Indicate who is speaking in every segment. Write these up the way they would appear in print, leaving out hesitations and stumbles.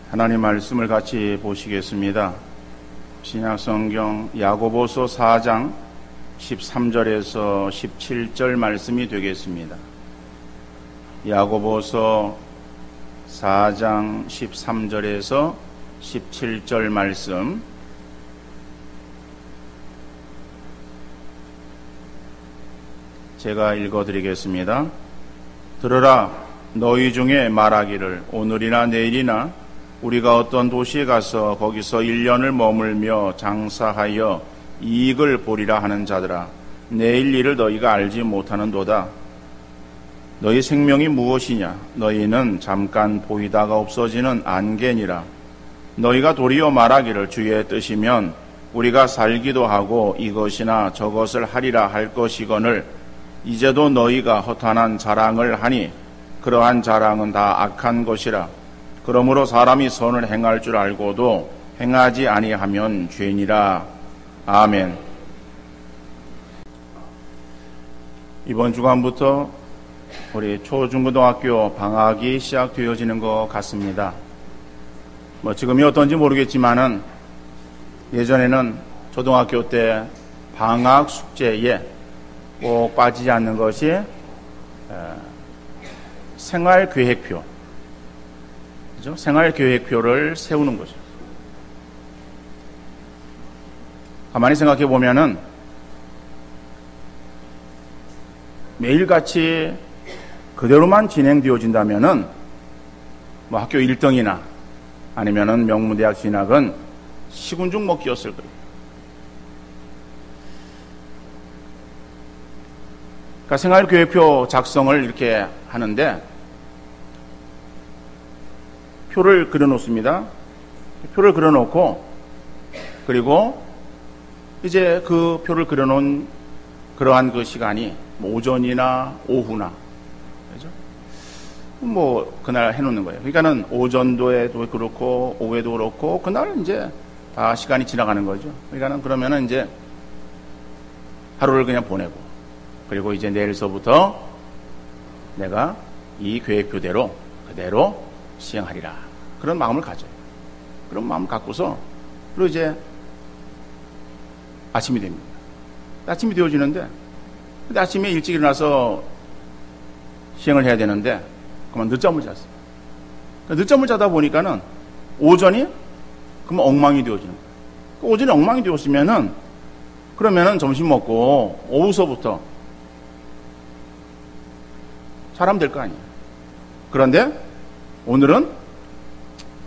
Speaker 1: 하나님 말씀을 같이 보시겠습니다. 신약성경 야고보서 4장 13절에서 17절 말씀이 되겠습니다. 야고보서 4장 13절에서 17절 말씀, 제가 읽어드리겠습니다. 들으라, 너희 중에 말하기를 오늘이나 내일이나 우리가 어떤 도시에 가서 거기서 1년을 머물며 장사하여 이익을 보리라 하는 자들아, 내일 일을 너희가 알지 못하는도다. 너희 생명이 무엇이냐? 너희는 잠깐 보이다가 없어지는 안개니라. 너희가 도리어 말하기를 주의 뜻이면 우리가 살기도 하고 이것이나 저것을 하리라 할 것이거늘 이제도 너희가 허탄한 자랑을 하니 그러한 자랑은 다 악한 것이라. 그러므로 사람이 선을 행할 줄 알고도 행하지 아니하면 죄니라. 아멘. 이번 주간부터 우리 초중고등학교 방학이 시작되어지는 것 같습니다. 지금이 어떤지 모르겠지만은 예전에는 초등학교 때 방학 숙제에 꼭 빠지지 않는 것이 생활계획표, 그죠? 생활계획표를 세우는 거죠. 가만히 생각해 보면은 매일같이 그대로만 진행되어진다면은 학교 1등이나 아니면은 명문대학 진학은 시군중 먹기였을 거예요. 그러니까 생활계획표 작성을 이렇게 하는데 표를 그려놓습니다. 표를 그려놓고 그리고 이제 그 표를 그려놓은 그러한 그 시간이 오전이나 오후나, 그죠? 그날 해놓는 거예요. 그러니까는 오전도에도 그렇고 오후에도 그렇고 그날 이제 다 시간이 지나가는 거죠. 그러니까는 그러면은 이제 하루를 그냥 보내고 그리고 이제 내일서부터 내가 이 계획표대로 그대로 시행하리라. 그런 마음을 가져요. 그런 마음을 갖고서 그리고 이제 아침이 됩니다. 아침이 되어지는데 근데 아침에 일찍 일어나서 시행을 해야 되는데 그만 늦잠을 잤어요. 늦잠을 자다 보니까는 오전이 그러면 엉망이 되어지는 거예요. 오전에 엉망이 되었으면은 그러면은 점심 먹고 오후서부터 잘하면 될 거 아니에요. 그런데 오늘은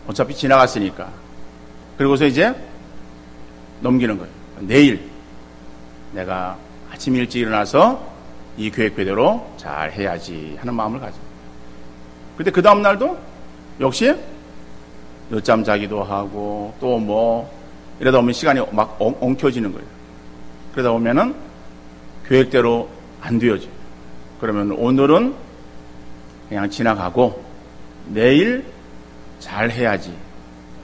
Speaker 1: 어차피 지나갔으니까 그리고서 이제 넘기는 거예요. 내일 내가 아침 일찍 일어나서 이 계획표대로 잘 해야지 하는 마음을 가져요. 근데 그 다음 날도 역시 늦잠 자기도 하고 또 이러다 보면 시간이 막 엉켜지는 거예요. 그러다 보면은 계획대로 안 되어져요. 그러면 오늘은 그냥 지나가고 내일 잘 해야지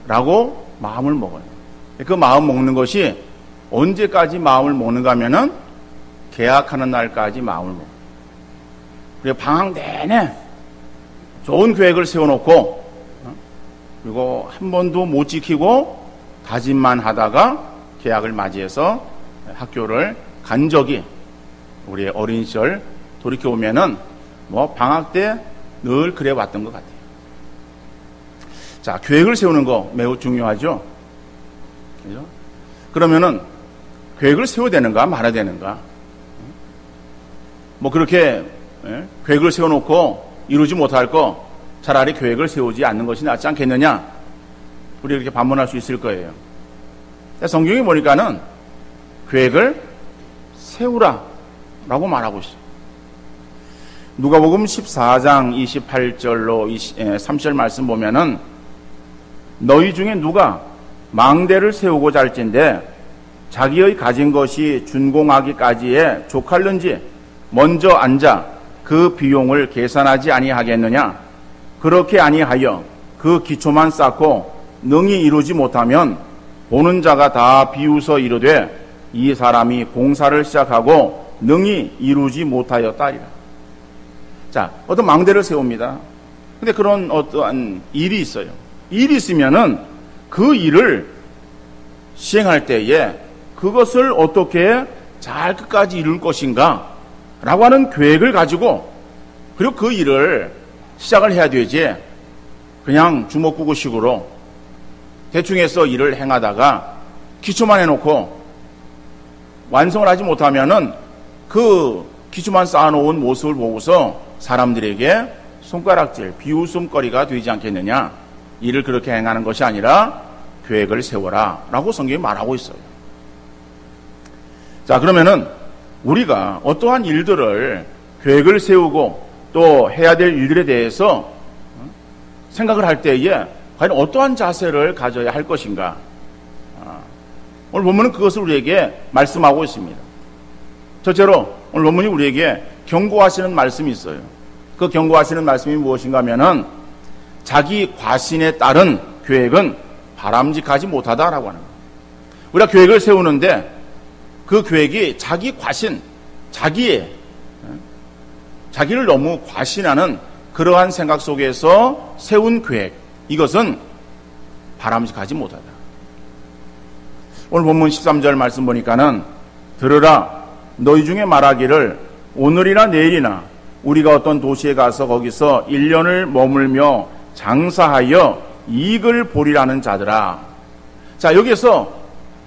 Speaker 1: 라고 마음을 먹어요. 그 마음 먹는 것이 언제까지 마음을 먹는가 하면은 개학하는 날까지 마음을 먹어요. 그리고 방학 내내 좋은 계획을 세워놓고 그리고 한 번도 못 지키고 다짐만 하다가 개학을 맞이해서 학교를 간 적이 우리의 어린 시절 돌이켜보면은 방학 때 늘 그래 왔던 것 같아요. 자, 계획을 세우는 거 매우 중요하죠. 그죠? 그러면은 계획을 세워야 되는가 말아야 되는가? 그렇게 계획을 세워놓고 이루지 못할 거 차라리 계획을 세우지 않는 것이 낫지 않겠느냐? 우리 이렇게 반문할 수 있을 거예요. 성경에 보니까는 계획을 세우라 라고 말하고 있어요. 누가복음 14장 28절로 30절 말씀 보면은 너희 중에 누가 망대를 세우고자 할진대 자기의 가진 것이 준공하기까지에 족할는지 먼저 앉아 그 비용을 계산하지 아니하겠느냐? 그렇게 아니하여 그 기초만 쌓고 능히 이루지 못하면 보는 자가 다 비웃어 이르되 이 사람이 공사를 시작하고 능히 이루지 못하였다리라. 자, 어떤 망대를 세웁니다. 근데 그런 어떠한 일이 있어요. 일이 있으면은 그 일을 시행할 때에 그것을 어떻게 잘 끝까지 이룰 것인가 라고 하는 계획을 가지고 그리고 그 일을 시작을 해야 되지 그냥 주먹구구식으로 대충 해서 일을 행하다가 기초만 해놓고 완성을 하지 못하면은 그 기초만 쌓아놓은 모습을 보고서 사람들에게 손가락질, 비웃음거리가 되지 않겠느냐. 일을 그렇게 행하는 것이 아니라 계획을 세워라 라고 성경이 말하고 있어요. 자, 그러면은 우리가 어떠한 일들을 계획을 세우고 또 해야 될 일들에 대해서 생각을 할 때에 과연 어떠한 자세를 가져야 할 것인가. 오늘 본문은 그것을 우리에게 말씀하고 있습니다. 첫째로 오늘 본문이 우리에게 경고하시는 말씀이 있어요. 그 경고하시는 말씀이 무엇인가 하면은 자기 과신에 따른 계획은 바람직하지 못하다라고 하는 거예요. 우리가 계획을 세우는데 그 계획이 자기 과신, 자기를 너무 과신하는 그러한 생각 속에서 세운 계획, 이것은 바람직하지 못하다. 오늘 본문 13절 말씀 보니까는 들으라 너희 중에 말하기를 오늘이나 내일이나 우리가 어떤 도시에 가서 거기서 1년을 머물며 장사하여 이익을 보리라는 자들아. 자, 여기에서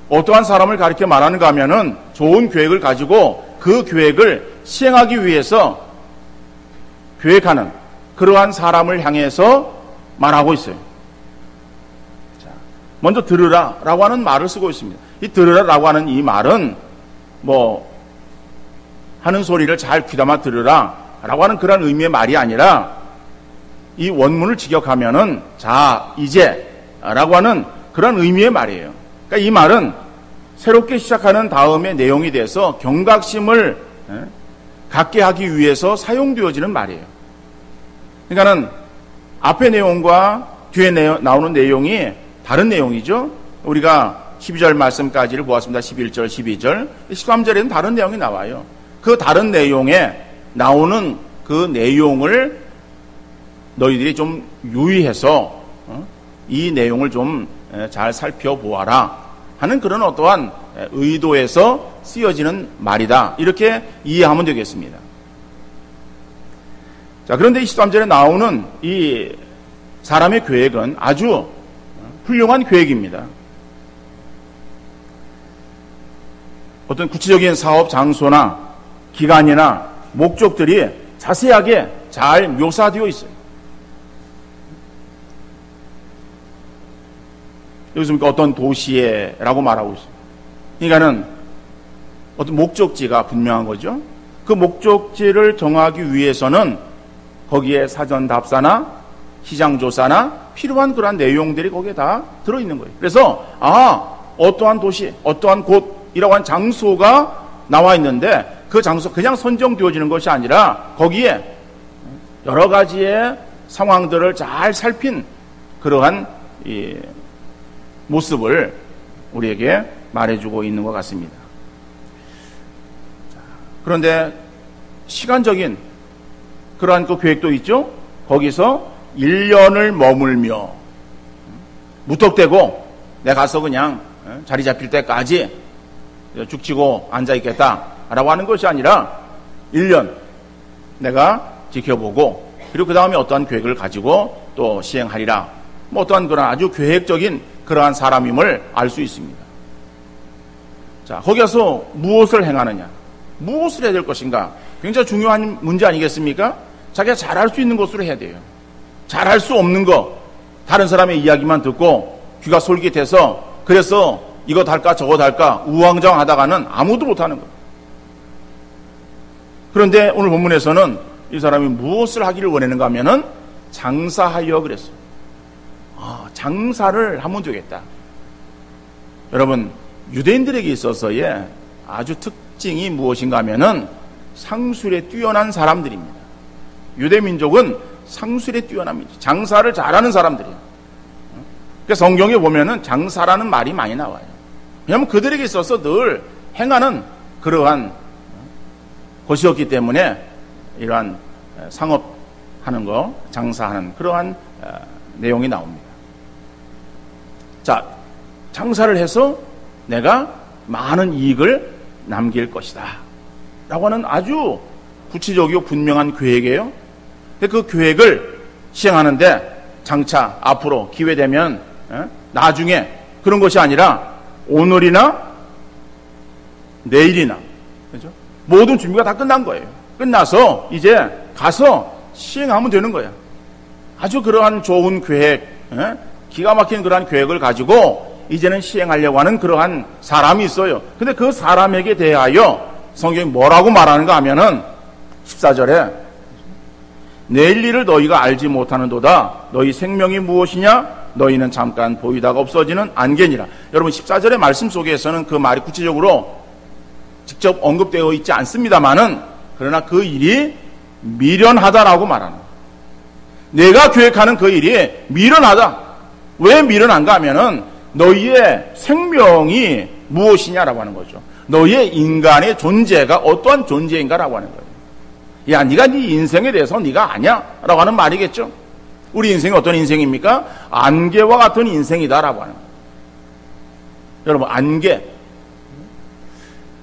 Speaker 1: 어떠한 사람을 가리켜 말하는가 하면은 좋은 계획을 가지고 그 계획을 시행하기 위해서 계획하는 그러한 사람을 향해서 말하고 있어요. 자, 먼저 들으라 라고 하는 말을 쓰고 있습니다. 이 들으라 라고 하는 이 말은 하는 소리를 잘 귀담아 들으라 라고 하는 그런 의미의 말이 아니라 이 원문을 직역하면은 자, 이제 라고 하는 그런 의미의 말이에요. 그러니까 이 말은 새롭게 시작하는 다음의 내용이 돼서 경각심을 갖게 하기 위해서 사용되어지는 말이에요. 그러니까는 앞의 내용과 뒤에 나오는 내용이 다른 내용이죠. 우리가 12절 말씀까지를 보았습니다. 11절, 12절, 13절에는 다른 내용이 나와요. 그 다른 내용에 나오는 그 내용을 너희들이 좀 유의해서 이 내용을 좀 잘 살펴보아라 하는 그런 어떠한 의도에서 쓰여지는 말이다. 이렇게 이해하면 되겠습니다. 자, 그런데 23절에 나오는 이 사람의 계획은 아주 훌륭한 계획입니다. 어떤 구체적인 사업 장소나 기간이나 목적들이 자세하게 잘 묘사되어 있어요. 여기서 어떤 도시에라고 말하고 있어요. 그러니까는 어떤 목적지가 분명한 거죠. 그 목적지를 정하기 위해서는 거기에 사전 답사나 시장 조사나 필요한 그런 내용들이 거기에 다 들어있는 거예요. 그래서 어떠한 도시, 어떠한 곳이라고 한 장소가 나와 있는데 그 장소 그냥 선정되어지는 것이 아니라 거기에 여러 가지의 상황들을 잘 살핀 그러한 이 모습을 우리에게 말해주고 있는 것 같습니다. 그런데 시간적인 그러한 그 계획도 있죠. 거기서 1년을 머물며 무턱대고 내가 가서 그냥 자리 잡힐 때까지 죽치고 앉아있겠다라고 하는 것이 아니라 1년 내가 지켜보고 그리고 그 다음에 어떠한 계획을 가지고 또 시행하리라. 어떠한 그런 아주 계획적인 그러한 사람임을 알 수 있습니다. 자, 거기 가서 무엇을 행하느냐, 무엇을 해야 될 것인가, 굉장히 중요한 문제 아니겠습니까? 자기가 잘할 수 있는 것으로 해야 돼요. 잘할 수 없는 거, 다른 사람의 이야기만 듣고 귀가 솔깃해서 그래서 이거 달까 저거 달까 우왕좌왕하다가는 아무도 못하는 거예요. 그런데 오늘 본문에서는 이 사람이 무엇을 하기를 원하는가 하면은 장사하여 그랬어요. 장사를 하면 되겠다. 여러분, 유대인들에게 있어서의 아주 특징이 무엇인가 하면은 상술에 뛰어난 사람들입니다. 유대민족은 상술에 뛰어난 민족, 장사를 잘하는 사람들이에요. 그러니까 성경에 보면은 장사라는 말이 많이 나와요. 왜냐하면 그들에게 있어서 늘 행하는 그러한 것이었기 때문에 이러한 상업하는 거, 장사하는 그러한 내용이 나옵니다. 자, 장사를 해서 내가 많은 이익을 남길 것이다 라고 하는 아주 구체적이고 분명한 계획이에요. 근데 그 계획을 시행하는데 장차 앞으로 기회되면 나중에 그런 것이 아니라 오늘이나 내일이나, 그죠? 모든 준비가 다 끝난 거예요. 끝나서 이제 가서 시행하면 되는 거야. 아주 그러한 좋은 계획, 기가 막힌 그러한 계획을 가지고 이제는 시행하려고 하는 그러한 사람이 있어요. 근데 그 사람에게 대하여 성경이 뭐라고 말하는가 하면은 14절에 내일 일을 너희가 알지 못하는도다. 너희 생명이 무엇이냐? 너희는 잠깐 보이다가 없어지는 안개니라. 여러분 14절의 말씀 속에서는 그 말이 구체적으로 직접 언급되어 있지 않습니다만은 그러나 그 일이 미련하다라고 말하는 거예요. 내가 계획하는 그 일이 미련하다. 왜 미련한가 하면은 너희의 생명이 무엇이냐라고 하는 거죠. 너희의 인간의 존재가 어떠한 존재인가라고 하는 거예요. 야, 네가 네 인생에 대해서 네가 아냐? 라고 하는 말이겠죠. 우리 인생이 어떤 인생입니까? 안개와 같은 인생이다라고 하는 거예요. 여러분,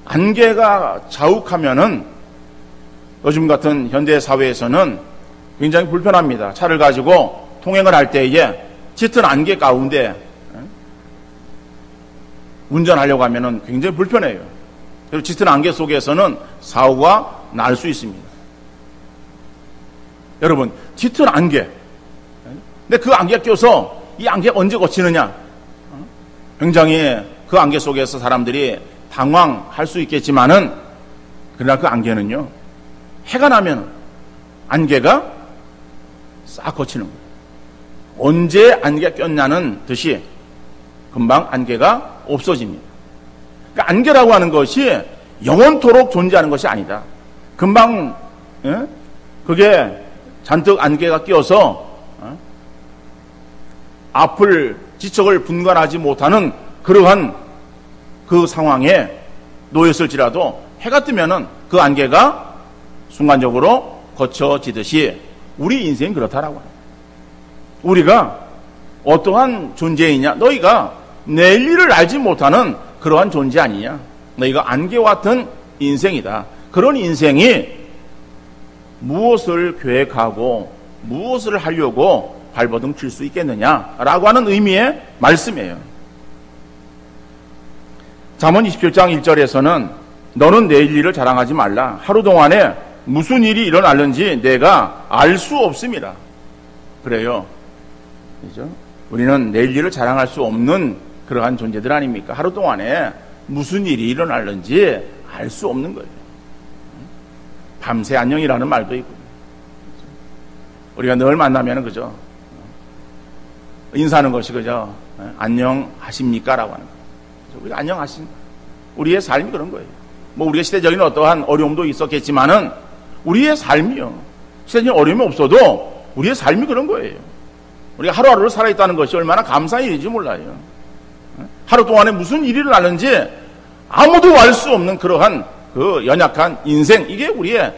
Speaker 1: 안개가 자욱하면은 요즘 같은 현대 사회에서는 굉장히 불편합니다. 차를 가지고 통행을 할 때에 짙은 안개 가운데 운전하려고 하면은 굉장히 불편해요. 그리고 짙은 안개 속에서는 사고가 날 수 있습니다. 여러분, 짙은 안개. 근데 그 안개 껴서 이 안개 언제 거치느냐? 굉장히 그 안개 속에서 사람들이 당황할 수 있겠지만은 그러나 그 안개는요, 해가 나면 안개가 싹 거치는 거예요. 언제 안개가 꼈냐는 듯이 금방 안개가 없어집니다. 그러니까 안개라고 하는 것이 영원토록 존재하는 것이 아니다. 금방 그게 잔뜩 안개가 끼어서 앞을 지척을 분간하지 못하는 그러한 그 상황에 놓였을지라도 해가 뜨면은 그 안개가 순간적으로 거쳐지듯이 우리 인생이 그렇다라고 합니다. 우리가 어떠한 존재이냐? 너희가 내일 일을 알지 못하는 그러한 존재 아니냐? 너희가 안개와 같은 인생이다. 그런 인생이 무엇을 계획하고 무엇을 하려고 발버둥 칠 수 있겠느냐라고 하는 의미의 말씀이에요. 잠언 27장 1절에서는 너는 내일 일을 자랑하지 말라. 하루 동안에 무슨 일이 일어날는지 내가 알 수 없습니다. 그래요. 그죠? 우리는 내일 일을 자랑할 수 없는 그러한 존재들 아닙니까? 하루 동안에 무슨 일이 일어날는지 알 수 없는 거예요. 밤새 안녕이라는 말도 있고. 우리가 늘 만나면은 그죠? 인사하는 것이 그죠? 안녕하십니까? 라고 하는 거예요. 우리가 안녕하십니까? 우리의 삶이 그런 거예요. 뭐 우리가 시대적인 어떠한 어려움도 있었겠지만은 우리의 삶이요. 시대적인 어려움이 없어도 우리의 삶이 그런 거예요. 우리가 하루하루를 살아있다는 것이 얼마나 감사한 일인지 몰라요. 하루 동안에 무슨 일이 일어나는지 아무도 알 수 없는 그러한 그 연약한 인생, 이게 우리의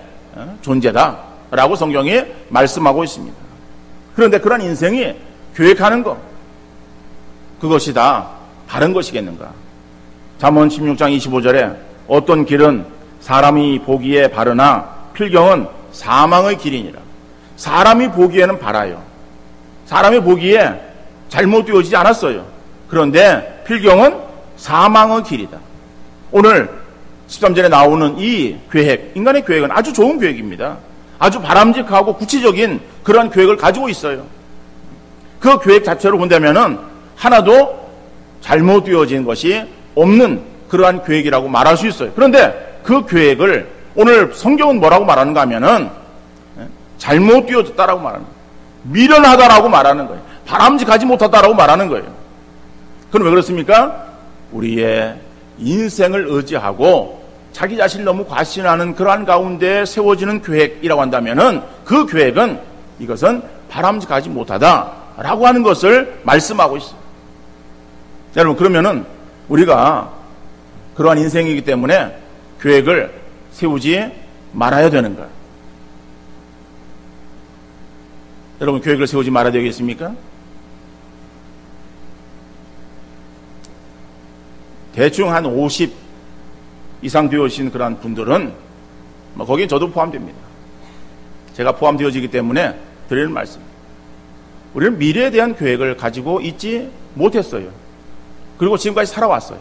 Speaker 1: 존재다라고 성경이 말씀하고 있습니다. 그런데 그런 인생이 계획하는 것, 그것이 다 바른 것이겠는가? 잠언 16장 25절에 어떤 길은 사람이 보기에 바르나 필경은 사망의 길이니라. 사람이 보기에는 바라요. 사람이 보기에 잘못되어지지 않았어요. 그런데 필경은 사망의 길이다. 오늘 13절에 나오는 이 계획, 인간의 계획은 아주 좋은 계획입니다. 아주 바람직하고 구체적인 그런 계획을 가지고 있어요. 그 계획 자체로 본다면은 하나도 잘못되어진 것이 없는 그러한 계획이라고 말할 수 있어요. 그런데 그 계획을 오늘 성경은 뭐라고 말하는가 하면은 잘못되어졌다라고 말하는 거예요. 미련하다라고 말하는 거예요. 바람직하지 못하다라고 말하는 거예요. 그럼 왜 그렇습니까? 우리의 인생을 의지하고 자기 자신을 너무 과신하는 그러한 가운데 세워지는 계획이라고 한다면은 그 계획은 이것은 바람직하지 못하다라고 하는 것을 말씀하고 있어요. 여러분, 그러면은 우리가 그러한 인생이기 때문에 계획을 세우지 말아야 되는가? 여러분, 계획을 세우지 말아야 되겠습니까? 대충 한 50 이상 되어진 그런 분들은 거기에 저도 포함됩니다. 제가 포함되어지기 때문에 드리는 말씀. 우리는 미래에 대한 계획을 가지고 있지 못했어요. 그리고 지금까지 살아왔어요.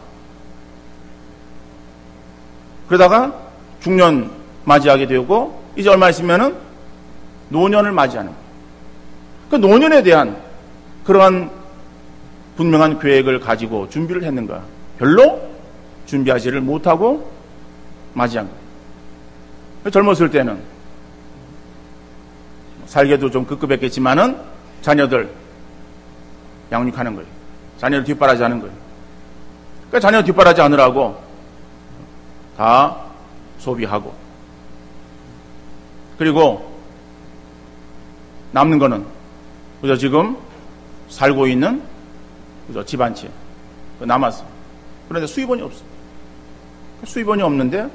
Speaker 1: 그러다가 중년 맞이하게 되고 이제 얼마 있으면은 노년을 맞이하는 거예요. 그 노년에 대한 그러한 분명한 계획을 가지고 준비를 했는가? 별로 준비하지를 못하고 맞이한 거예요. 젊었을 때는 살게도 좀 급급했겠지만은 자녀들 양육하는 거예요. 자녀를 뒷바라지 하는 거예요. 그러니까 자녀 뒷바라지 하느라고 다 소비하고, 그리고 남는 거는 그저 지금 살고 있는 그저 집 한 채 남았어. 그런데 수입원이 없어. 수입원이 없는데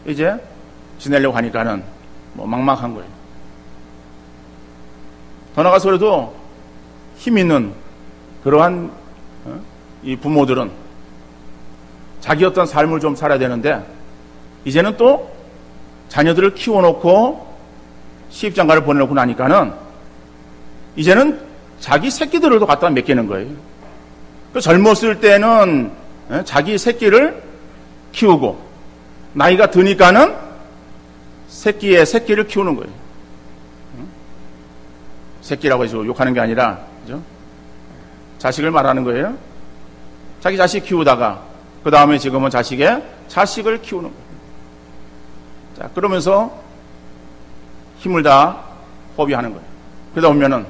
Speaker 1: 이제 지내려고 하니까는 뭐 막막한 거예요. 더 나가서 그래도 힘 있는 그러한 이 부모들은 자기 어떤 삶을 좀 살아야 되는데 이제는 또 자녀들을 키워놓고 시집장가를 보내놓고 나니까는 이제는 자기 새끼들을도 갖다 맡기는 거예요. 그 젊었을 때는 자기 새끼를 키우고 나이가 드니까는 새끼의 새끼를 키우는 거예요. 새끼라고 해서 욕하는 게 아니라, 그죠? 자식을 말하는 거예요. 자기 자식 키우다가 그 다음에 지금은 자식의 자식을 키우는 거예요. 자, 그러면서 힘을 다 허비하는 거예요. 그러다 보면은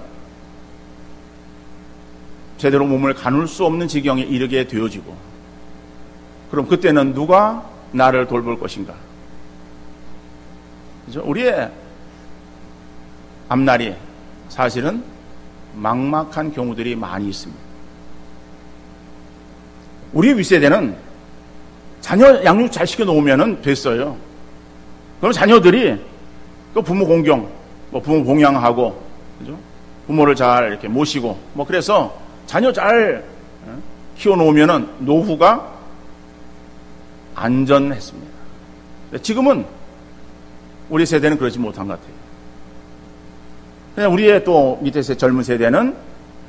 Speaker 1: 제대로 몸을 가눌 수 없는 지경에 이르게 되어지고, 그럼 그때는 누가 나를 돌볼 것인가? 그죠? 우리의 앞날이 사실은 막막한 경우들이 많이 있습니다. 우리 윗세대는 자녀 양육 잘 시켜놓으면 됐어요. 그럼 자녀들이 그 부모 공경, 부모 봉양하고, 그죠? 부모를 잘 이렇게 모시고, 그래서 자녀 잘 키워놓으면은 노후가 안전했습니다. 지금은 우리 세대는 그러지 못한 것 같아요. 그냥 우리의 또 밑에 젊은 세대는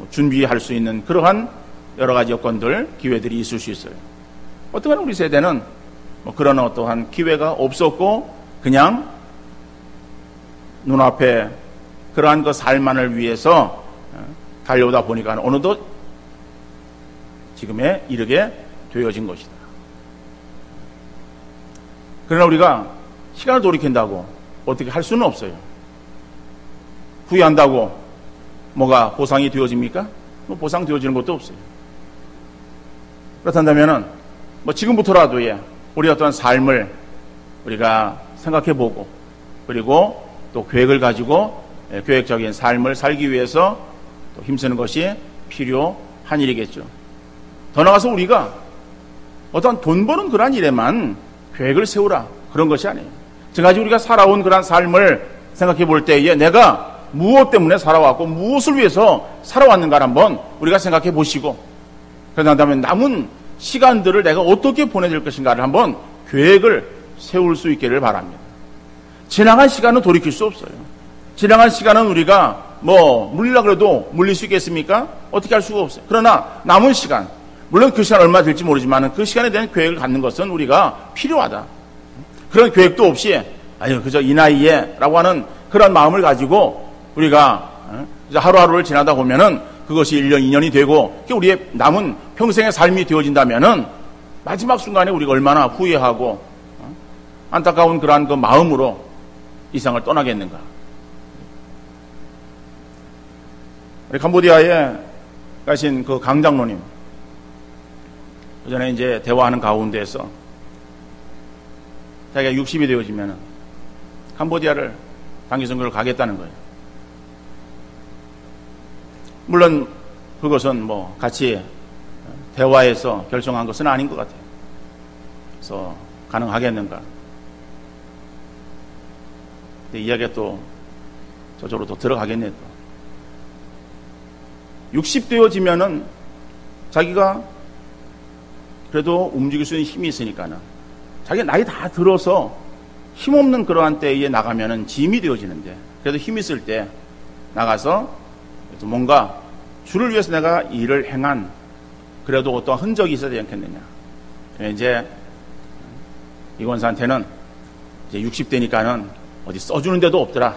Speaker 1: 준비할 수 있는 그러한 여러 가지 여건들, 기회들이 있을 수 있어요. 어떠한 우리 세대는 그런 어떠한 기회가 없었고 그냥 눈앞에 그러한 그 삶만을 위해서 달려오다 보니까 어느덧 지금에 이르게 되어진 것이다. 그러나 우리가 시간을 돌이킨다고 어떻게 할 수는 없어요. 후회한다고 뭐가 보상이 되어집니까? 보상 되어지는 것도 없어요. 그렇다면은 지금부터라도 우리 어떤 삶을 우리가 생각해보고, 그리고 또 계획을 가지고 계획적인 삶을 살기 위해서 또 힘쓰는 것이 필요한 일이겠죠. 더 나아가서 우리가 어떤 돈 버는 그런 일에만 계획을 세우라, 그런 것이 아니에요. 지금까지 우리가 살아온 그런 삶을 생각해 볼 때에 내가 무엇 때문에 살아왔고 무엇을 위해서 살아왔는가를 한번 우리가 생각해 보시고, 그러다 보면 남은 시간들을 내가 어떻게 보내줄 것인가를 한번 계획을 세울 수 있기를 바랍니다. 지나간 시간은 돌이킬 수 없어요. 지나간 시간은 우리가 물리려고 해도 물릴 수 있겠습니까? 어떻게 할 수가 없어요. 그러나 남은 시간, 물론 그 시간 얼마 될지 모르지만 그 시간에 대한 계획을 갖는 것은 우리가 필요하다. 그런 계획도 없이 그저 이 나이에 라고 하는 그런 마음을 가지고 우리가 하루하루를 지나다 보면은 그것이 1년, 2년이 되고 우리의 남은 평생의 삶이 되어진다면은 마지막 순간에 우리가 얼마나 후회하고 안타까운 그러한 그 마음으로 이 세상을 떠나겠는가. 우리 캄보디아에 가신 그 강 장로님, 그 전에 이제 대화하는 가운데에서 자기가 60이 되어지면은 캄보디아를 단기 선거를 가겠다는 거예요. 물론 그것은 같이 대화해서 결정한 것은 아닌 것 같아요. 그래서 가능하겠는가. 근데 이야기가 또 저쪽으로 또 들어가겠네. 또 60 되어지면은 자기가 그래도 움직일 수 있는 힘이 있으니까는 자기 나이 다 들어서 힘없는 그러한 때에 나가면은 짐이 되어지는데 그래도 힘 있을 때 나가서 뭔가 주를 위해서 내가 일을 행한 그래도 어떤 흔적이 있어야 되지 않겠느냐. 이제 이 권사한테는 이제 60대니까는 어디 써주는 데도 없더라.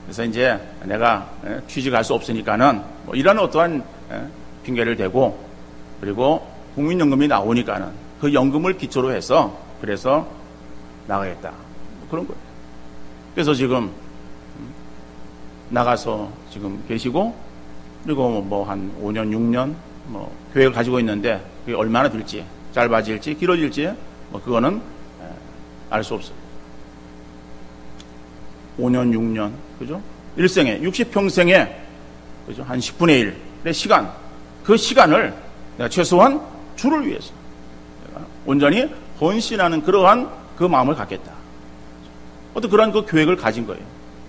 Speaker 1: 그래서 이제 내가 취직할 수 없으니까는 뭐 이런 어떠한 핑계를 대고 그리고 국민연금이 나오니까는 그 연금을 기초로 해서 그래서 나가겠다. 뭐 그런 거예요. 그래서 지금 나가서 지금 계시고 그리고 뭐 한 5년, 6년 뭐 계획을 가지고 있는데 그게 얼마나 될지 짧아질지 길어질지 뭐 그거는 알 수 없어요. 5년, 6년, 그죠? 일생에, 60평생에, 그죠? 한 10분의 1의 시간, 그 시간을 내가 최소한 주를 위해서 내가 온전히 헌신하는 그러한 그 마음을 갖겠다. 어떤 그러한 그 계획을 가진 거예요.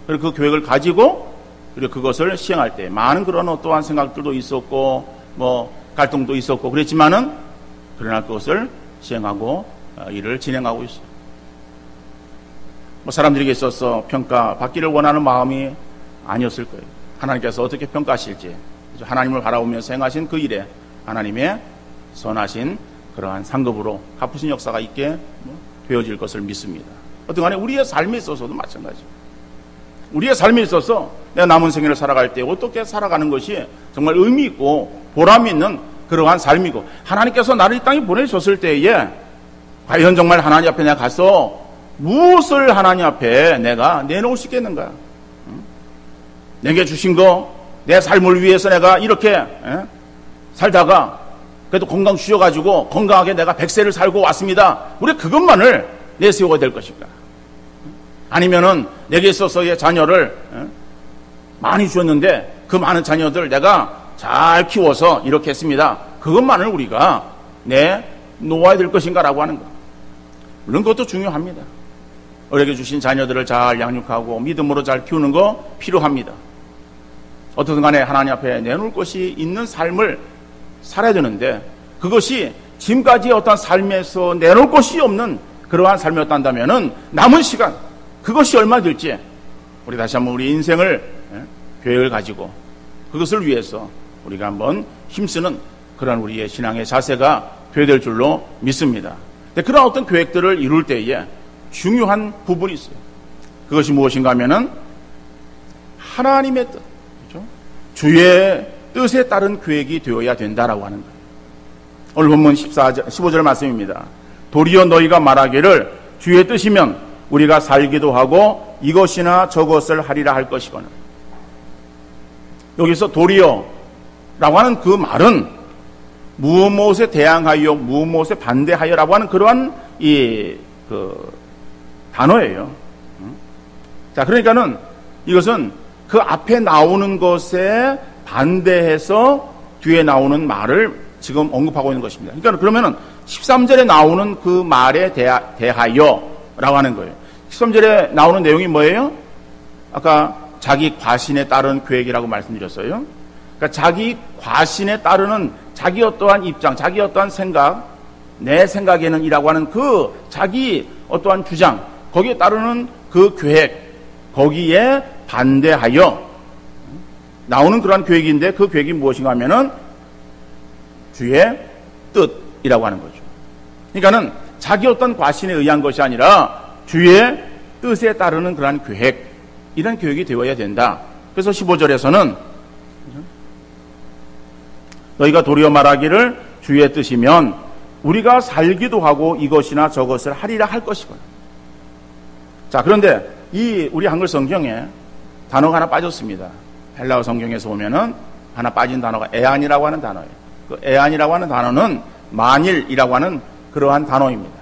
Speaker 1: 그리고 그 계획을 가지고, 그리고 그것을 시행할 때 많은 그런 어떠한 생각들도 있었고, 뭐, 갈등도 있었고, 그랬지만은, 그러나 그것을 시행하고, 일을 진행하고 있어요. 뭐 사람들에게 있어서 평가받기를 원하는 마음이 아니었을 거예요. 하나님께서 어떻게 평가하실지 하나님을 바라보면서 행하신 그 일에 하나님의 선하신 그러한 상급으로 갚으신 역사가 있게 되어질 것을 믿습니다. 어떤 간에 우리의 삶에 있어서도 마찬가지입니다. 우리의 삶에 있어서 내가 남은 생애를 살아갈 때 어떻게 살아가는 것이 정말 의미 있고 보람 있는 그러한 삶이고 하나님께서 나를 이 땅에 보내셨을 때에 과연 정말 하나님 앞에 내가 가서 무엇을 하나님 앞에 내가 내놓을 수 있겠는가? 내게 주신 거, 내 삶을 위해서 내가 이렇게 살다가 그래도 건강 주셔가지고 건강하게 내가 100세를 살고 왔습니다. 우리 그것만을 내세워야 될 것인가? 아니면은 내게 있어서의 자녀를 많이 주었는데 그 많은 자녀들 내가 잘 키워서 이렇게 했습니다. 그것만을 우리가 내놓아야 될 것인가라고 하는 거. 물론 그것도 중요합니다. 우리에게 주신 자녀들을 잘 양육하고 믿음으로 잘 키우는 거 필요합니다. 어떻든 간에 하나님 앞에 내놓을 것이 있는 삶을 살아야 되는데 그것이 지금까지의 어떤 삶에서 내놓을 것이 없는 그러한 삶이었다면 남은 시간 그것이 얼마 될지 우리 다시 한번 우리 인생을 계획을 가지고 그것을 위해서 우리가 한번 힘쓰는 그런 우리의 신앙의 자세가 되어야 될 줄로 믿습니다. 그런 어떤 계획들을 이룰 때에 중요한 부분이 있어요. 그것이 무엇인가 하면은 하나님의 뜻, 그렇죠? 주의 뜻에 따른 계획이 되어야 된다라고 하는 거예요. 오늘 본문 15절 말씀입니다. 도리어 너희가 말하기를 주의 뜻이면 우리가 살기도 하고 이것이나 저것을 하리라 할 것이거늘. 여기서 도리어라고 하는 그 말은 무엇에 대항하여 무엇에 반대하여라고 하는 그러한 단어예요. 자, 그러니까는 이것은 그 앞에 나오는 것에 반대해서 뒤에 나오는 말을 지금 언급하고 있는 것입니다. 그러니까 그러면은 13절에 나오는 그 말에 대하여라고 하는 거예요. 13절에 나오는 내용이 뭐예요? 아까 자기 과신에 따른 계획이라고 말씀드렸어요. 그러니까 자기 과신에 따르는 자기 어떠한 입장, 자기 어떠한 생각, 내 생각에는 이라고 하는 그 자기 어떠한 주장, 거기에 따르는 그 계획, 거기에 반대하여 나오는 그러한 계획인데 그 계획이 무엇인가 하면은 주의 뜻이라고 하는 거죠. 그러니까는 자기 어떤 과신에 의한 것이 아니라 주의 뜻에 따르는 그러한 계획, 이런 계획이 되어야 된다. 그래서 15절에서는 너희가 도리어 말하기를 주의 뜻이면 우리가 살기도 하고 이것이나 저것을 하리라 할 것이거든. 자, 그런데 이 우리 한글 성경에 단어가 하나 빠졌습니다. 헬라어 성경에서 보면은 하나 빠진 단어가 에안이라고 하는 단어예요. 그 에안이라고 하는 단어는 만일이라고 하는 그러한 단어입니다.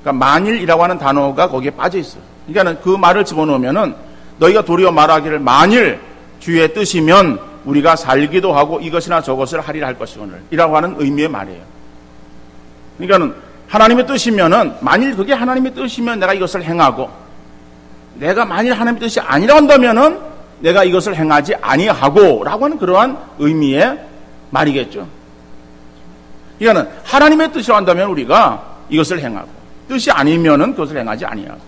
Speaker 1: 그러니까 만일이라고 하는 단어가 거기에 빠져 있어요. 그러니까 그 말을 집어넣으면은 너희가 도리어 말하기를 만일 주의 뜻이면 우리가 살기도 하고 이것이나 저것을 하리라 할 것이거늘 이라고 하는 의미의 말이에요. 그러니까는 하나님의 뜻이면은 만일 그게 하나님의 뜻이면 내가 이것을 행하고 내가 만일 하나님의 뜻이 아니라 한다면은 내가 이것을 행하지 아니하고 라고 하는 그러한 의미의 말이겠죠. 그러니까 하나님의 뜻이라 한다면 우리가 이것을 행하고, 뜻이 아니면은 그것을 행하지 아니하고.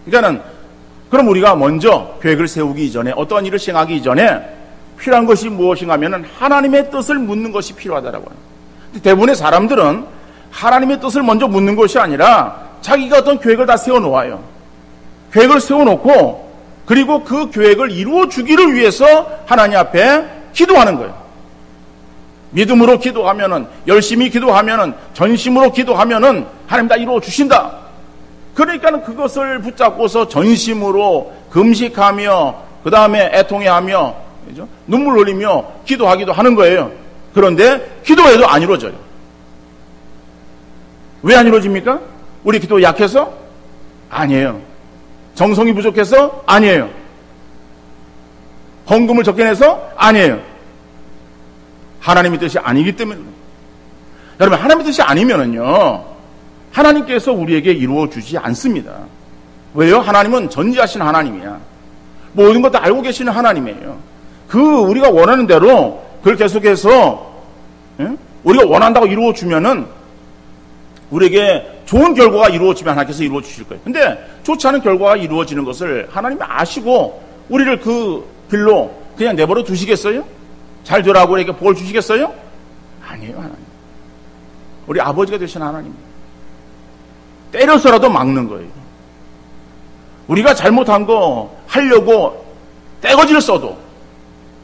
Speaker 1: 그러니까는 그럼 우리가 먼저 계획을 세우기 이전에, 어떠한 일을 시행하기 이전에 필요한 것이 무엇인가 하면은 하나님의 뜻을 묻는 것이 필요하다라고 해요. 대부분의 사람들은 하나님의 뜻을 먼저 묻는 것이 아니라 자기가 어떤 계획을 다 세워놓아요. 계획을 세워놓고 그리고 그 계획을 이루어 주기를 위해서 하나님 앞에 기도하는 거예요. 믿음으로 기도하면은, 열심히 기도하면은, 전심으로 기도하면은 하나님 다 이루어 주신다. 그러니까는 그것을 붙잡고서 전심으로 금식하며 그 다음에 애통해하며, 그죠? 눈물 흘리며 기도하기도 하는 거예요. 그런데 기도해도 안 이루어져요. 왜 안 이루어집니까? 우리 기도 약해서? 아니에요. 정성이 부족해서? 아니에요. 헌금을 적게 내서? 아니에요. 하나님의 뜻이 아니기 때문에. 여러분, 하나님의 뜻이 아니면은요, 하나님께서 우리에게 이루어 주지 않습니다. 왜요? 하나님은 전지하신 하나님이야. 모든 것 다 알고 계시는 하나님이에요. 우리가 원하는 대로 그걸 계속해서, 우리가 원한다고 이루어 주면은 우리에게 좋은 결과가 이루어지면 하나님께서 이루어 주실 거예요. 근데 좋지 않은 결과가 이루어지는 것을 하나님이 아시고 우리를 그 길로 그냥 내버려 두시겠어요? 잘 되라고 우리에게 복을 주시겠어요? 아니에요, 하나님. 우리 아버지가 되신 하나님. 때려서라도 막는 거예요. 우리가 잘못한 거 하려고 떼거지를 써도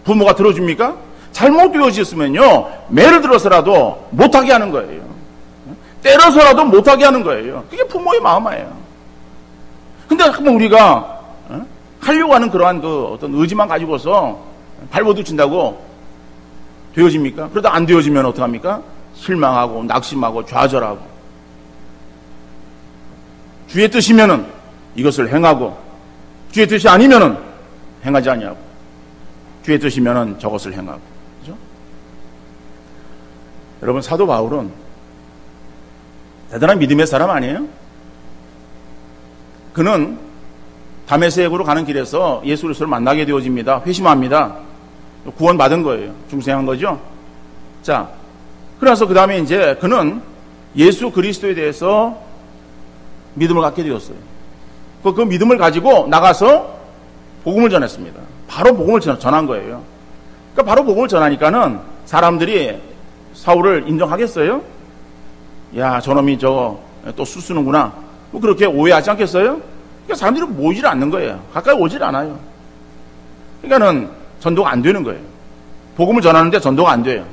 Speaker 1: 부모가 들어줍니까? 잘못되어졌으면요, 매를 들어서라도 못하게 하는 거예요. 때려서라도 못하게 하는 거예요. 그게 부모의 마음이에요. 근데 한번 우리가 하려고 하는 그러한 그 어떤 의지만 가지고서 발버둥친다고 되어집니까? 그러다 안 되어지면 어떡합니까? 실망하고 낙심하고 좌절하고. 주의 뜻이면은 이것을 행하고, 주의 뜻이 아니면은 행하지 아니하고, 주의 뜻이면은 저것을 행하고. 그죠? 여러분, 사도 바울은 대단한 믿음의 사람 아니에요? 그는 다메섹으로 가는 길에서 예수 그리스도를 만나게 되어집니다. 회심합니다. 구원받은 거예요. 중생한 거죠. 자, 그래서 그 다음에 이제 그는 예수 그리스도에 대해서 믿음을 갖게 되었어요. 그 믿음을 가지고 나가서 복음을 전했습니다. 바로 복음을 전한 거예요. 그러니까 바로 복음을 전하니까는 사람들이 사울을 인정하겠어요? 야, 저놈이 또 수쓰는구나. 뭐 그렇게 오해하지 않겠어요? 그러니까 사람들이 모이질 않는 거예요. 가까이 오질 않아요. 그러니까는 전도가 안 되는 거예요. 복음을 전하는데 전도가 안 돼요.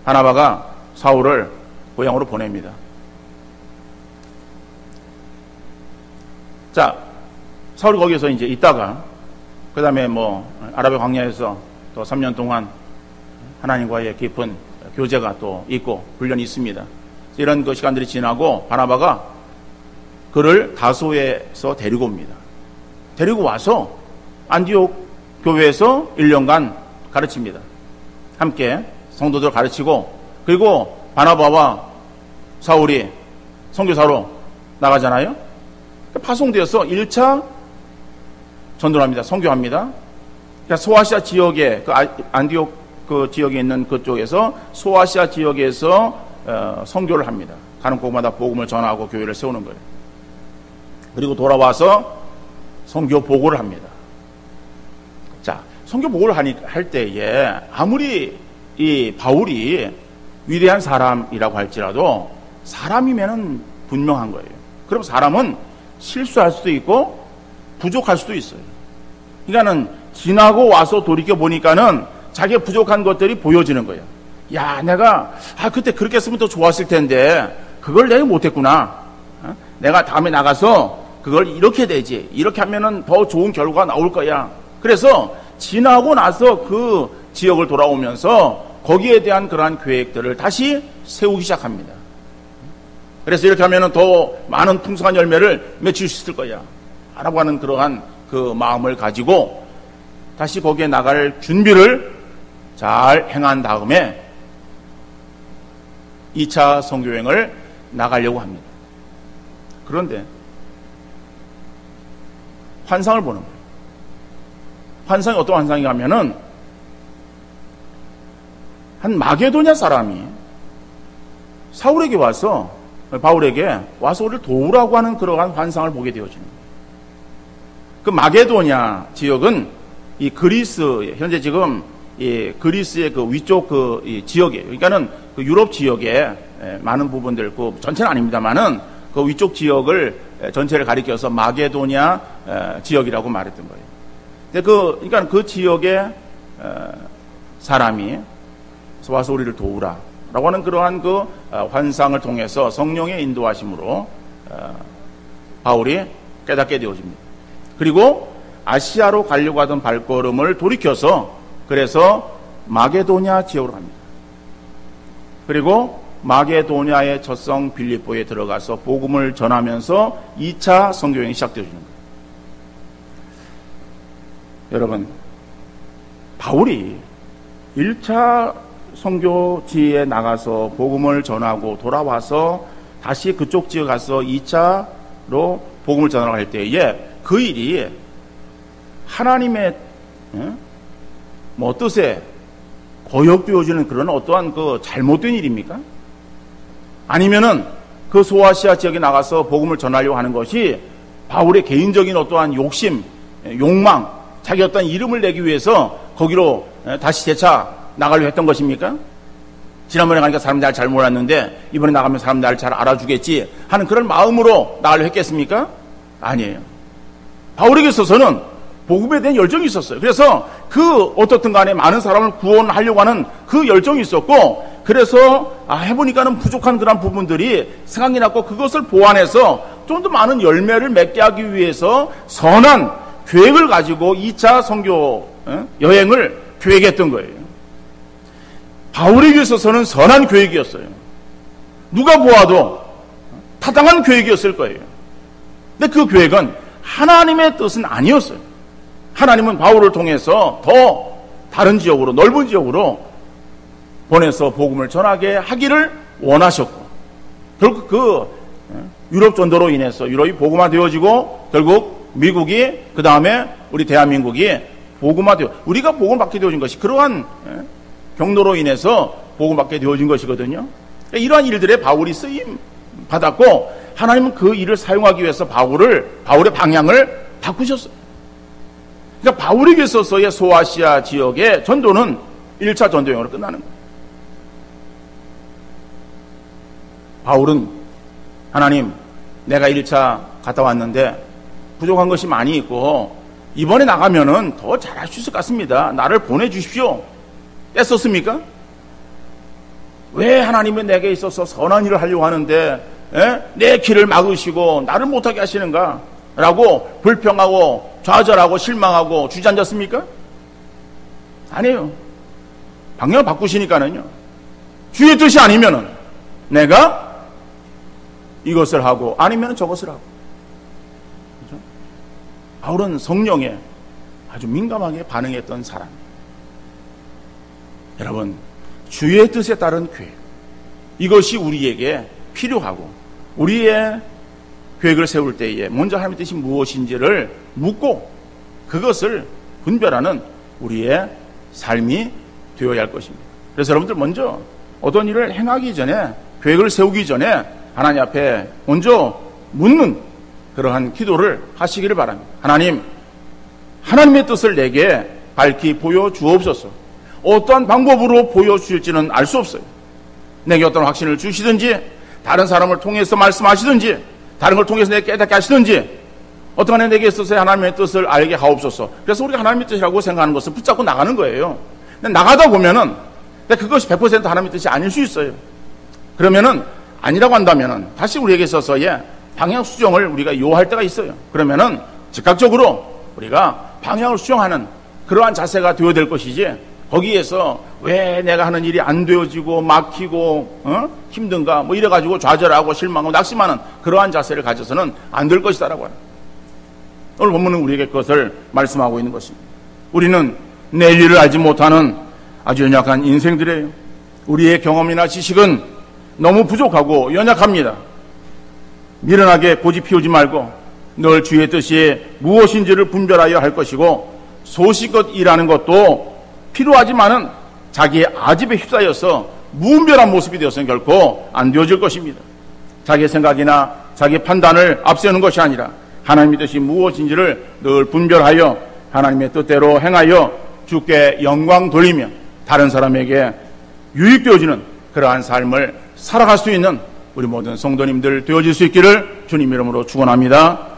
Speaker 1: 바나바가 사울을 고향으로 보냅니다. 자, 사울이 거기서 이제 있다가, 그 다음에 아라비아 광야에서 또 3년 동안 하나님과의 깊은 교제가 또 있고, 훈련이 있습니다. 이런 그 시간들이 지나고, 바나바가 그를 다소에서 데리고 옵니다. 데리고 와서 안디옥 교회에서 1년간 가르칩니다. 함께 성도들 가르치고, 그리고 바나바와 사울이 선교사로 나가잖아요. 파송되어서 1차 전도를 합니다. 선교합니다. 그러니까 소아시아 지역에, 안디옥 그 지역에 있는 그쪽에서 소아시아 지역에서 선교를 합니다. 가는 곳마다 복음을 전하고 교회를 세우는 거예요. 그리고 돌아와서 선교 보고를 합니다. 자, 선교 보고를 할 때에 아무리 이 바울이 위대한 사람이라고 할지라도 사람이면은 분명한 거예요. 그럼 사람은 실수할 수도 있고 부족할 수도 있어요. 그러니까는 지나고 와서 돌이켜 보니까는 자기의 부족한 것들이 보여지는 거예요. 야, 내가 그때 그렇게 했으면 더 좋았을 텐데 그걸 내가 못했구나. 내가 다음에 나가서 그걸 이렇게 되지. 이렇게 하면은 더 좋은 결과가 나올 거야. 그래서 지나고 나서 그 지역을 돌아오면서 거기에 대한 그러한 계획들을 다시 세우기 시작합니다. 그래서 이렇게 하면은 더 많은 풍성한 열매를 맺을 수 있을 거야. 라고 하는 그러한 그 마음을 가지고 다시 거기에 나갈 준비를 잘 행한 다음에 2차 선교여행을 나가려고 합니다. 그런데 환상을 보는 거예요. 환상이 어떤 환상이 하면은 한 마게도냐 사람이 사울에게 와서, 바울에게 와서 우리를 도우라고 하는 그러한 환상을 보게 되어지는 거예요. 그 마게도냐 지역은 이 그리스, 현재 지금 이 그리스의 그 위쪽 이 지역이에요. 그러니까는 그 유럽 지역에 많은 부분들, 그 전체는 아닙니다만은 그 위쪽 지역을 전체를 가리켜서 마게도냐 지역이라고 말했던 거예요. 근데 그러니까 그 지역의 사람이 와서 우리를 도우라라고 하는 그러한 그 환상을 통해서 성령의 인도하심으로 바울이 깨닫게 되어집니다. 그리고 아시아로 가려고 하던 발걸음을 돌이켜서 그래서 마게도냐 지역으로 갑니다. 그리고 마게도냐의 젖성 빌립보에 들어가서 복음을 전하면서 2차 선교여행이 시작되어지는 거예요. 여러분, 바울이 1차 선교지에 나가서 복음을 전하고 돌아와서 다시 그쪽 지역에 가서 2차로 복음을 전하러 갈 때에 그 일이 하나님의 뜻에 거역되어지는 그런 어떠한 그 잘못된 일입니까? 아니면은 그 소아시아 지역에 나가서 복음을 전하려고 하는 것이 바울의 개인적인 어떠한 욕심, 욕망, 자기 어떤 이름을 내기 위해서 거기로 다시 재차 나가려고 했던 것입니까? 지난번에 가니까 사람 날 잘 몰랐는데 이번에 나가면 사람 날 잘 알아주겠지 하는 그런 마음으로 나가려고 했겠습니까? 아니에요. 바울에게 있어서는 복음에 대한 열정이 있었어요. 그래서 그 어떻든 간에 많은 사람을 구원하려고 하는 그 열정이 있었고, 그래서 해보니까는 부족한 그런 부분들이 생각이 났고 그것을 보완해서 좀 더 많은 열매를 맺게 하기 위해서 선한 계획을 가지고 2차 선교 여행을 계획했던 거예요. 바울에게 있어서는 선한 계획이었어요. 누가 보아도 타당한 계획이었을 거예요. 근데 그 계획은 하나님의 뜻은 아니었어요. 하나님은 바울을 통해서 더 다른 지역으로, 넓은 지역으로 보내서 복음을 전하게 하기를 원하셨고, 결국 그 유럽 전도로 인해서 유럽이 복음화되어지고 결국 미국이, 그 다음에 우리 대한민국이 복음화되어, 우리가 복음을 받게 되어진 것이 그러한 경로로 인해서 복음받게 되어진 것이거든요. 이러한 일들에 바울이 쓰임 받았고, 하나님은 그 일을 사용하기 위해서 바울의 방향을 바꾸셨어요. 그러니까 바울에게 있어서의 소아시아 지역의 전도는 1차 전도여행으로 끝나는 거예요. 바울은 하나님, 내가 1차 갔다 왔는데 부족한 것이 많이 있고 이번에 나가면은 더 잘할 수 있을 것 같습니다. 나를 보내주십시오. 뺐었습니까? 왜 하나님은 내게 있어서 선한 일을 하려고 하는데 내 길을 막으시고 나를 못하게 하시는가? 라고 불평하고 좌절하고 실망하고 주저앉았습니까? 아니에요. 방향을 바꾸시니까는요, 주의 뜻이 아니면은 내가 이것을 하고 아니면 저것을 하고. 그렇죠? 바울은 성령에 아주 민감하게 반응했던 사람이에요. 여러분, 주의 뜻에 따른 계획, 이것이 우리에게 필요하고, 우리의 계획을 세울 때에 먼저 하나님의 뜻이 무엇인지를 묻고 그것을 분별하는 우리의 삶이 되어야 할 것입니다. 그래서 여러분들 먼저 어떤 일을 행하기 전에, 계획을 세우기 전에 하나님 앞에 먼저 묻는 그러한 기도를 하시기를 바랍니다. 하나님, 하나님의 뜻을 내게 밝히 보여주옵소서. 어떠한 방법으로 보여주실지는 알 수 없어요. 내게 어떤 확신을 주시든지, 다른 사람을 통해서 말씀하시든지, 다른 걸 통해서 내게 깨닫게 하시든지, 어떠한 내게 있어서 하나님의 뜻을 알게 하옵소서. 그래서 우리가 하나님의 뜻이라고 생각하는 것을 붙잡고 나가는 거예요. 근데 나가다 보면은 그것이 100% 하나님의 뜻이 아닐 수 있어요. 그러면은 아니라고 한다면은 다시 우리에게 있어서의 방향 수정을 우리가 요할 때가 있어요. 그러면은 즉각적으로 우리가 방향을 수정하는 그러한 자세가 되어야 될 것이지, 거기에서 왜 내가 하는 일이 안 되어지고 막히고 힘든가 뭐 이래가지고 좌절하고 실망하고 낙심하는 그러한 자세를 가져서는 안 될 것이다라고 해요. 오늘 본문은 우리에게 그것을 말씀하고 있는 것입니다. 우리는 내일 일을 알지 못하는 아주 연약한 인생들이에요. 우리의 경험이나 지식은 너무 부족하고 연약합니다. 미련하게 고집 피우지 말고 늘 주의 뜻이 무엇인지를 분별하여 할 것이고, 소식껏 일하는 것도 필요하지만은 자기의 아집에 휩싸여서 무분별한 모습이 되어서는 결코 안 되어질 것입니다. 자기 생각이나 자기 판단을 앞세우는 것이 아니라 하나님의 뜻이 무엇인지를 늘 분별하여 하나님의 뜻대로 행하여 주께 영광 돌리며 다른 사람에게 유익되어지는 그러한 삶을 살아갈 수 있는 우리 모든 성도님들 되어질 수 있기를 주님 이름으로 축원합니다.